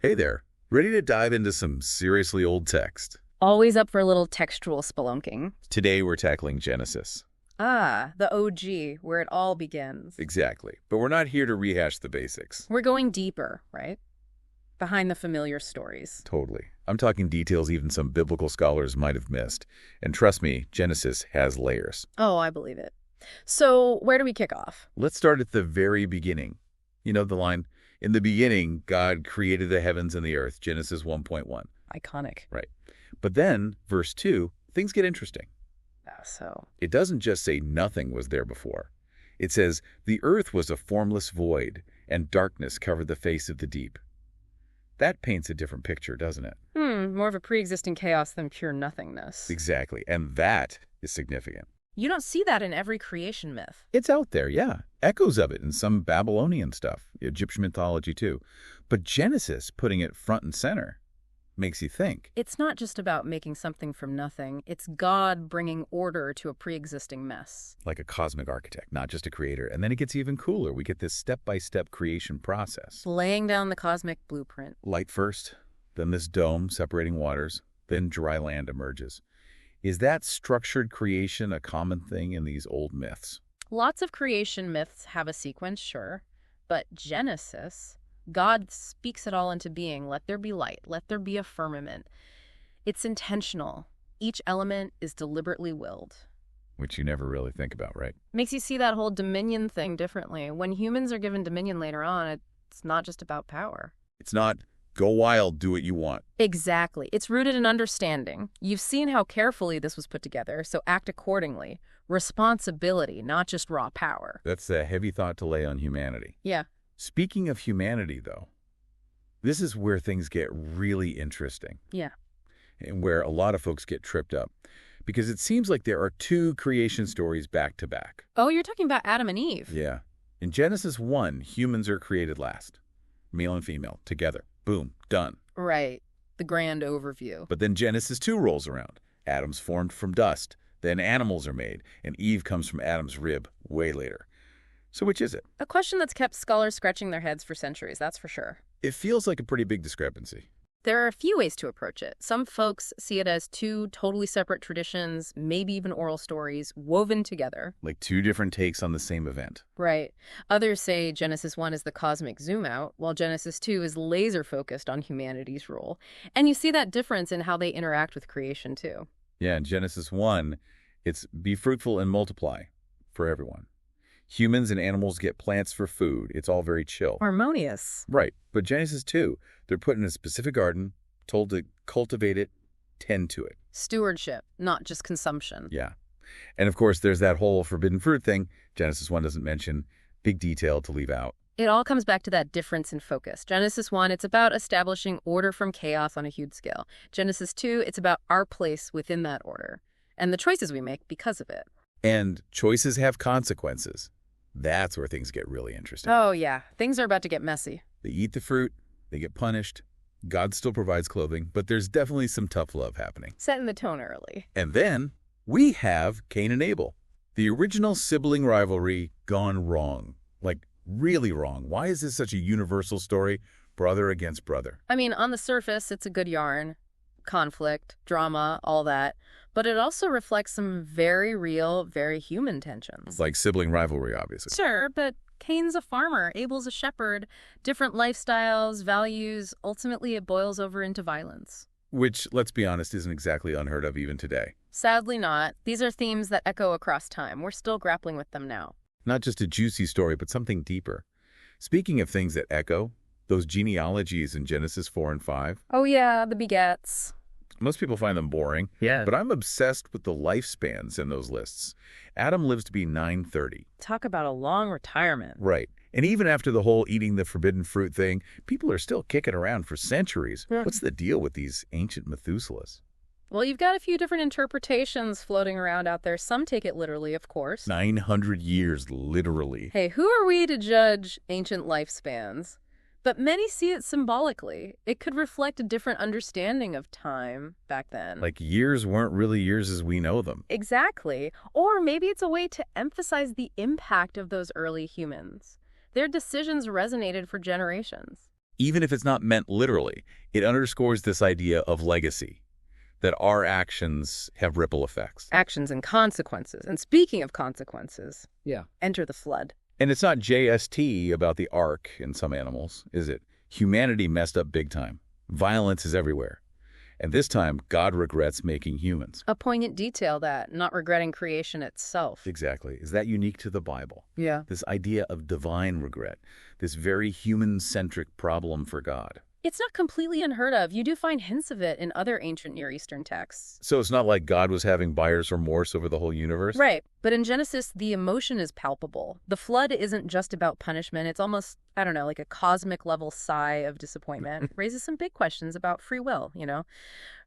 Hey there, ready to dive into some seriously old text? Always up for a little textual spelunking. Today we're tackling Genesis. Ah, the OG, where it all begins. Exactly, but we're not here to rehash the basics. We're going deeper, right? Behind the familiar stories. Totally. I'm talking details even some biblical scholars might have missed. And trust me, Genesis has layers. Oh, I believe it. So, where do we kick off? Let's start at the very beginning. You know the line, in the beginning, God created the heavens and the earth, Genesis 1.1. Iconic. Right. But then, verse 2, things get interesting. So, It doesn't just say nothing was there before. It says, the earth was a formless void, and darkness covered the face of the deep. That paints a different picture, doesn't it? more of a pre-existing chaos than pure nothingness. Exactly, and that is significant. You don't see that in every creation myth. It's out there, yeah. Echoes of it in some Babylonian stuff, Egyptian mythology too. But Genesis, putting it front and center, makes you think. It's not just about making something from nothing. It's God bringing order to a pre-existing mess. Like a cosmic architect, not just a creator. And then it gets even cooler. We get this step-by-step creation process. Laying down the cosmic blueprint. Light first, then this dome separating waters, then dry land emerges. Is that structured creation a common thing in these old myths? Lots of creation myths have a sequence, sure, but Genesis, God speaks it all into being. Let there be light. Let there be a firmament. It's intentional. Each element is deliberately willed. Which you never really think about, right? Makes you see that whole dominion thing differently. When humans are given dominion later on, it's not just about power. It's not, go wild, do what you want. Exactly. It's rooted in understanding. You've seen how carefully this was put together, so act accordingly. Responsibility, not just raw power. That's a heavy thought to lay on humanity. Yeah. Speaking of humanity, though, this is where things get really interesting. Yeah. And where a lot of folks get tripped up. Because it seems like there are two creation stories back to back. Oh, you're talking about Adam and Eve. Yeah. In Genesis 1, humans are created last. Male and female, together. Boom, done. Right. The grand overview. But then Genesis 2 rolls around. Adam's formed from dust. Then animals are made. And Eve comes from Adam's rib way later. So which is it? A question that's kept scholars scratching their heads for centuries, that's for sure. It feels like a pretty big discrepancy. There are a few ways to approach it. Some folks see it as two totally separate traditions, maybe even oral stories, woven together. Like two different takes on the same event. Right. Others say Genesis 1 is the cosmic zoom out, while Genesis 2 is laser focused on humanity's role. And you see that difference in how they interact with creation, too. Yeah, in Genesis 1, it's be fruitful and multiply for everyone. Humans and animals get plants for food. It's all very chill. Harmonious. Right. But Genesis 2, they're put in a specific garden, told to cultivate it, tend to it. Stewardship, not just consumption. Yeah. And of course, there's that whole forbidden fruit thing Genesis 1 doesn't mention. Big detail to leave out. It all comes back to that difference in focus. Genesis 1, it's about establishing order from chaos on a huge scale. Genesis 2, it's about our place within that order and the choices we make because of it. And choices have consequences. That's where things get really interesting. Oh, yeah. Things are about to get messy. They eat the fruit, they get punished. God still provides clothing, but there's definitely some tough love happening. Setting the tone early. And then we have Cain and Abel, the original sibling rivalry gone wrong. Like, really wrong. Why is this such a universal story? Brother against brother. I mean, on the surface, it's a good yarn. Conflict, drama, all that. But it also reflects some very real, very human tensions. Like sibling rivalry, obviously. Sure, but Cain's a farmer, Abel's a shepherd. Different lifestyles, values. Ultimately, it boils over into violence. Which, let's be honest, isn't exactly unheard of even today. Sadly not. These are themes that echo across time. We're still grappling with them now. Not just a juicy story, but something deeper. Speaking of things that echo, those genealogies in Genesis 4 and 5. Oh yeah, the begets. Most people find them boring. Yeah. But I'm obsessed with the lifespans in those lists. Adam lives to be 930. Talk about a long retirement. Right. And even after the whole eating the forbidden fruit thing, people are still kicking around for centuries. What's the deal with these ancient Methuselahs? Well, you've got a few different interpretations floating around out there. Some take it literally, of course. 900 years, literally. Hey, who are we to judge ancient lifespans? But many see it symbolically. It could reflect a different understanding of time back then. Like years weren't really years as we know them. Exactly. Or maybe it's a way to emphasize the impact of those early humans. Their decisions resonated for generations. Even if it's not meant literally, it underscores this idea of legacy, that our actions have ripple effects. Actions and consequences. And speaking of consequences, Yeah. enter the flood. And it's not JST about the ark in some animals, is it? Humanity messed up big time. Violence is everywhere. And this time, God regrets making humans. A poignant detail that, not regretting creation itself. Exactly. Is that unique to the Bible? Yeah. This idea of divine regret, this very human-centric problem for God. It's not completely unheard of. You do find hints of it in other ancient Near Eastern texts. So it's not like God was having buyer's remorse over the whole universe? Right. But in Genesis, the emotion is palpable. The flood isn't just about punishment. It's almost, I don't know, like a cosmic level sigh of disappointment. Raises some big questions about free will,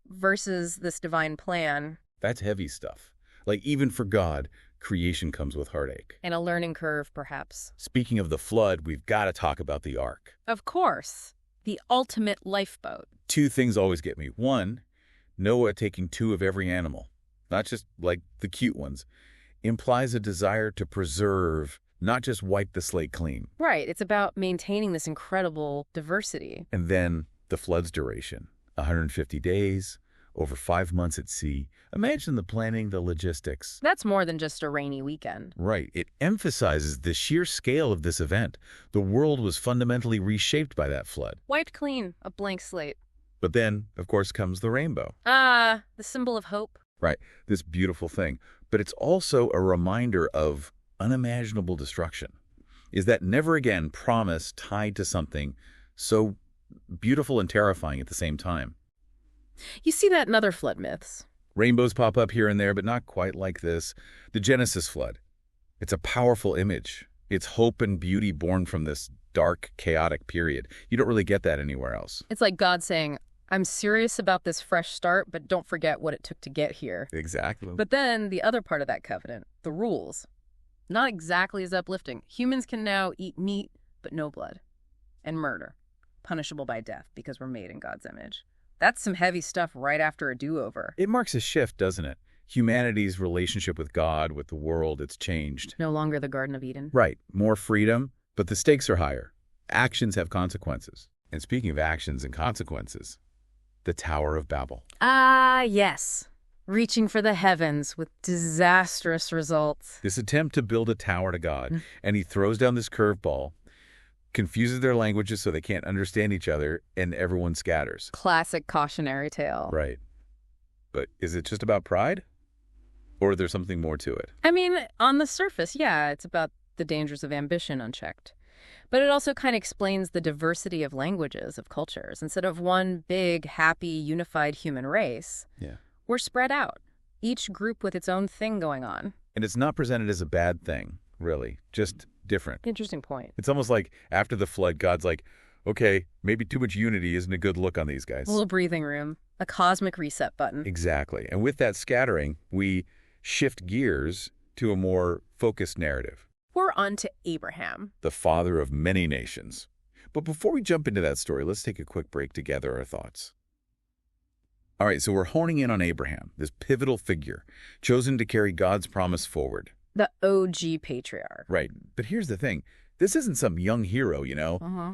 versus this divine plan. That's heavy stuff. Like, even for God, creation comes with heartache. And a learning curve, perhaps. Speaking of the flood, we've got to talk about the ark. Of course. The ultimate lifeboat. Two things always get me. One, Noah taking 2 of every animal, not just like the cute ones, implies a desire to preserve, not just wipe the slate clean. Right. It's about maintaining this incredible diversity. And then the flood's duration, 150 days, over 5 months at sea. Imagine the planning, the logistics. That's more than just a rainy weekend. Right. It emphasizes the sheer scale of this event. The world was fundamentally reshaped by that flood. Wiped clean, a blank slate. But then, of course, comes the rainbow. Ah, the symbol of hope. Right. This beautiful thing. But it's also a reminder of unimaginable destruction. Is that never again promise tied to something so beautiful and terrifying at the same time? You see that in other flood myths. Rainbows pop up here and there, but not quite like this. The Genesis flood. It's a powerful image. It's hope and beauty born from this dark, chaotic period. You don't really get that anywhere else. It's like God saying, I'm serious about this fresh start, but don't forget what it took to get here. Exactly. But then the other part of that covenant, the rules, not exactly as uplifting. Humans can now eat meat, but no blood. And murder, punishable by death because we're made in God's image. That's some heavy stuff right after a do-over. It marks a shift, doesn't it? Humanity's relationship with God, with the world, it's changed. No longer the Garden of Eden. Right. More freedom, but the stakes are higher. Actions have consequences. And speaking of actions and consequences, the Tower of Babel. Ah, yes. Reaching for the heavens with disastrous results. This attempt to build a tower to God, and he throws down this curveball, confuses their languages so they can't understand each other, and everyone scatters. Classic cautionary tale. Right. But is it just about pride? Or is there something more to it? I mean, on the surface, yeah, it's about the dangers of ambition unchecked. But it also kind of explains the diversity of languages, of cultures. Instead of one big, happy, unified human race, we're spread out, each group with its own thing going on. And it's not presented as a bad thing, really, just different. Interesting point. It's almost like after the flood, God's like, okay, maybe too much unity isn't a good look on these guys. A little breathing room, a cosmic reset button. Exactly. And with that scattering, we shift gears to a more focused narrative. We're on to Abraham, The father of many nations. But before we jump into that story, let's take a quick break to gather our thoughts. All right, so we're honing in on Abraham, this pivotal figure, chosen to carry God's promise forward. the OG patriarch. Right, but here's the thing. This isn't some young hero,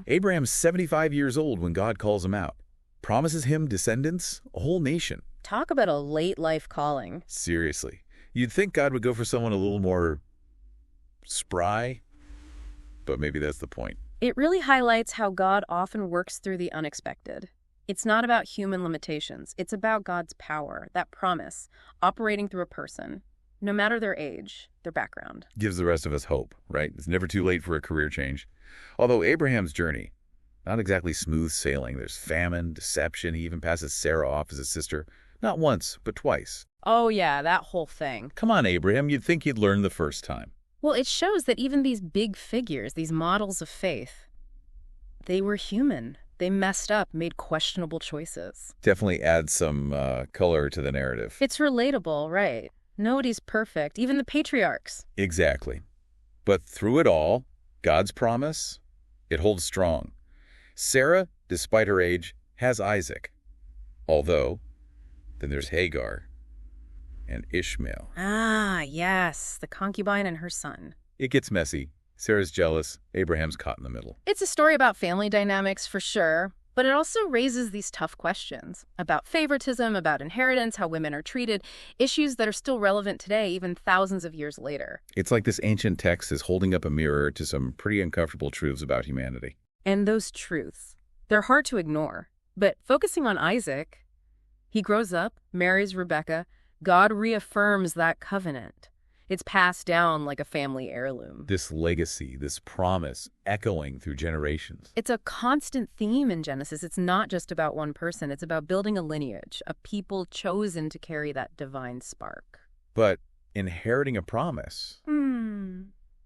Abraham's 75 years old when God calls him out. Promises him descendants, a whole nation. Talk about a late life calling. Seriously. You'd think God would go for someone a little more spry, but maybe that's the point. It really highlights how God often works through the unexpected. It's not about human limitations. It's about God's power, that promise, operating through a person, no matter their age, their background. Gives the rest of us hope, right? It's never too late for a career change. Although Abraham's journey, not exactly smooth sailing. There's famine, deception. He even passes Sarah off as a sister. Not once, but twice. Oh yeah, that whole thing. Come on, Abraham. You'd think he'd learn the first time. Well, it shows that even these big figures, these models of faith, they were human. They messed up, made questionable choices. Definitely adds some color to the narrative. It's relatable, right? Nobody's perfect, even the patriarchs. Exactly. But through it all, God's promise, it holds strong. Sarah, despite her age, has Isaac. Although, then there's Hagar and Ishmael. Ah, yes, the concubine and her son. It gets messy. Sarah's jealous, Abraham's caught in the middle. It's a story about family dynamics for sure, but it also raises these tough questions about favoritism, about inheritance, how women are treated, issues that are still relevant today, even thousands of years later. It's like this ancient text is holding up a mirror to some pretty uncomfortable truths about humanity. And those truths, they're hard to ignore. But focusing on Isaac, he grows up, marries Rebekah, God reaffirms that covenant. It's passed down like a family heirloom. This legacy, this promise, echoing through generations. It's a constant theme in Genesis. It's not just about one person. It's about building a lineage, a people chosen to carry that divine spark. But inheriting a promise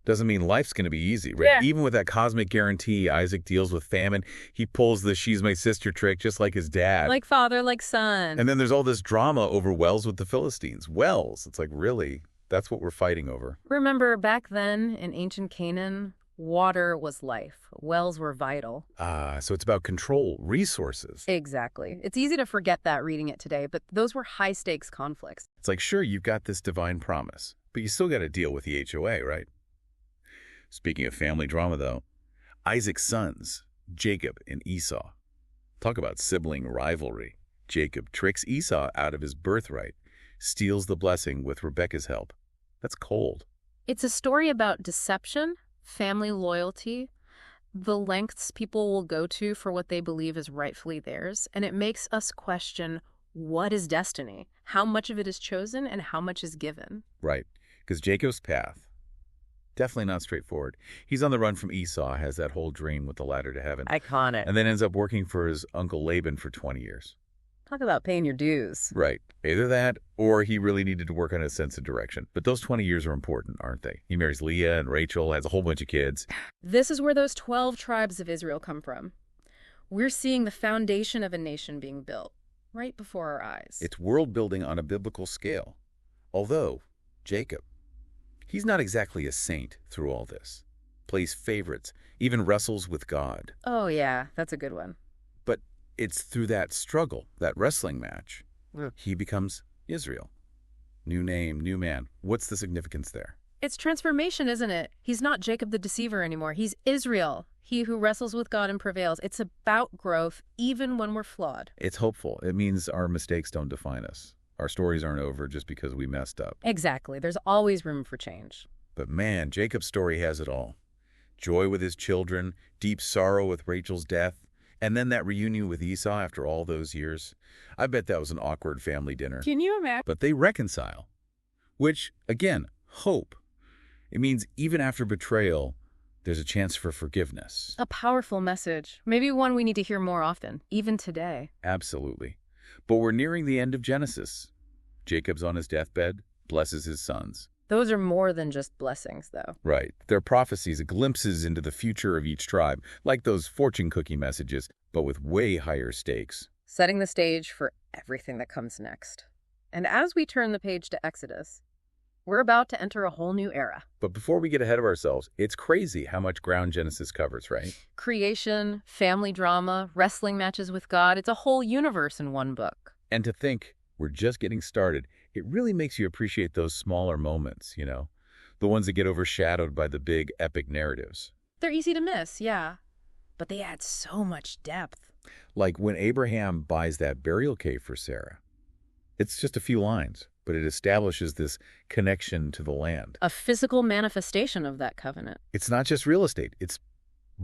doesn't mean life's going to be easy, right? Yeah. Even with that cosmic guarantee, Isaac deals with famine. He pulls the she's my sister trick just like his dad. Like father, like son. And then there's all this drama over wells with the Philistines. Wells. It's like, really? That's what we're fighting over. Remember, back then in ancient Canaan, water was life. Wells were vital. So it's about control, resources. Exactly. It's easy to forget that reading it today, but those were high-stakes conflicts. It's like, sure, you've got this divine promise, but you still got to deal with the HOA, right? Speaking of family drama, though, Isaac's sons, Jacob and Esau. Talk about sibling rivalry. Jacob tricks Esau out of his birthright, steals the blessing with Rebekah's help. That's cold. It's a story about deception, family loyalty, the lengths people will go to for what they believe is rightfully theirs, and it makes us question, what is destiny? How much of it is chosen and how much is given? Right, because Jacob's path, definitely not straightforward. He's on the run from Esau, has that whole dream with the ladder to heaven. Iconic. And then ends up working for his uncle Laban for 20 years. Talk about paying your dues. Right. Either that, or he really needed to work on his sense of direction. But those 20 years are important, aren't they? He marries Leah and Rachel, has a whole bunch of kids. This is where those 12 tribes of Israel come from. We're seeing the foundation of a nation being built right before our eyes. It's world building on a biblical scale. Although, Jacob, he's not exactly a saint through all this. Plays favorites, even wrestles with God. Oh yeah, that's a good one. But it's through that struggle, that wrestling match, he becomes Israel. New name, new man. What's the significance there? It's transformation, isn't it? He's not Jacob the deceiver anymore. He's Israel, he who wrestles with God and prevails. It's about growth, even when we're flawed. It's hopeful. It means our mistakes don't define us. Our stories aren't over just because we messed up. Exactly. There's always room for change. But man, Jacob's story has it all. Joy with his children, deep sorrow with Rachel's death, and then that reunion with Esau after all those years. I bet that was an awkward family dinner. Can you imagine? But they reconcile. Which, again, hope. It means even after betrayal, there's a chance for forgiveness. A powerful message. Maybe one we need to hear more often, even today. Absolutely. But we're nearing the end of Genesis. Jacob's on his deathbed, blesses his sons. Those are more than just blessings, though. Right. They're prophecies, glimpses into the future of each tribe, like those fortune cookie messages, but with way higher stakes. Setting the stage for everything that comes next. And as we turn the page to Exodus, we're about to enter a whole new era. But before we get ahead of ourselves, it's crazy how much ground Genesis covers, right? Creation, family drama, wrestling matches with God. It's a whole universe in one book. And to think we're just getting started, it really makes you appreciate those smaller moments, you know? The ones that get overshadowed by the big, epic narratives. They're easy to miss, yeah. But they add so much depth. Like when Abraham buys that burial cave for Sarah. It's just a few lines, but it establishes this connection to the land. A physical manifestation of that covenant. It's not just real estate, it's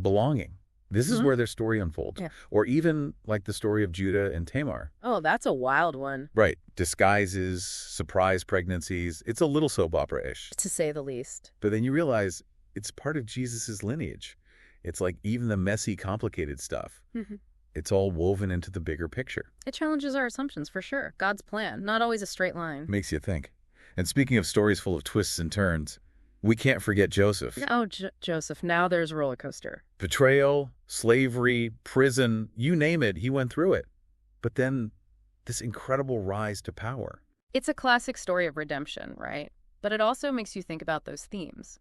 belonging. This is where their story unfolds. Yeah. Or even like the story of Judah and Tamar. Oh, that's a wild one. Right. Disguises, surprise pregnancies. It's a little soap opera-ish. To say the least. But then you realize it's part of Jesus's lineage. It's like even the messy, complicated stuff. It's all woven into the bigger picture. It challenges our assumptions, for sure. God's plan, not always a straight line. Makes you think. And speaking of stories full of twists and turns, we can't forget Joseph. Oh, Joseph. Now there's a roller coaster. Betrayal, slavery, prison, you name it, he went through it. But then this incredible rise to power. It's a classic story of redemption, right? But it also makes you think about those themes.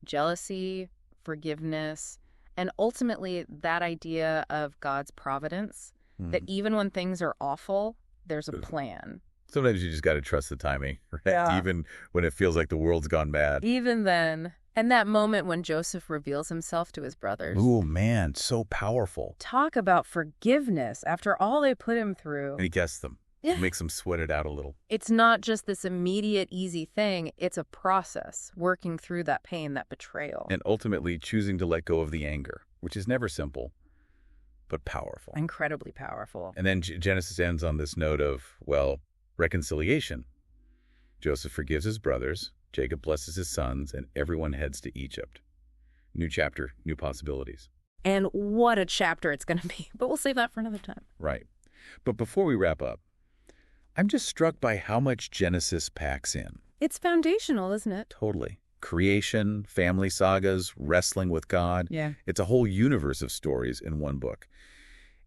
Jealousy, forgiveness, and ultimately that idea of God's providence, that even when things are awful, there's a plan. Sometimes you just got to trust the timing, right? Yeah. Even when it feels like the world's gone bad. Even then. And that moment when Joseph reveals himself to his brothers. Ooh, man, so powerful. Talk about forgiveness after all they put him through. And he gets them. Yeah. Makes them sweat it out a little. It's not just this immediate, easy thing. It's a process, working through that pain, that betrayal. And ultimately choosing to let go of the anger, which is never simple, but powerful. Incredibly powerful. And then Genesis ends on this note of, well, reconciliation. Joseph forgives his brothers, Jacob blesses his sons, and everyone heads to Egypt. New chapter, new possibilities. And what a chapter it's going to be. But we'll save that for another time. Right. But before we wrap up, I'm just struck by how much Genesis packs in. It's foundational, isn't it? Totally. Creation, family sagas, wrestling with God. Yeah. It's a whole universe of stories in one book.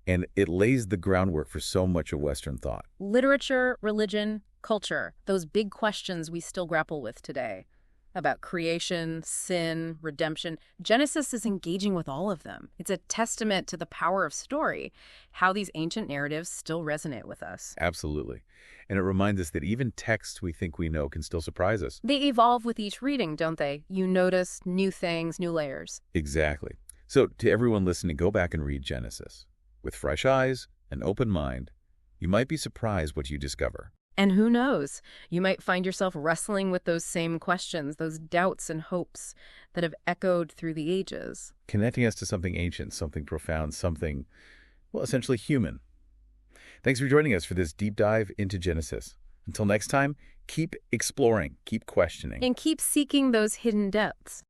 And it lays the groundwork for so much of Western thought. Literature, religion, culture, those big questions we still grapple with today about creation, sin, redemption. Genesis is engaging with all of them. It's a testament to the power of story, how these ancient narratives still resonate with us. Absolutely. And it reminds us that even texts we think we know can still surprise us. They evolve with each reading, don't they? You notice new things, new layers. Exactly. So to everyone listening, go back and read Genesis. With fresh eyes, an open mind, you might be surprised what you discover. And who knows, you might find yourself wrestling with those same questions, those doubts and hopes that have echoed through the ages. Connecting us to something ancient, something profound, something, well, essentially human. Thanks for joining us for this deep dive into Genesis. Until next time, keep exploring, keep questioning. And keep seeking those hidden depths.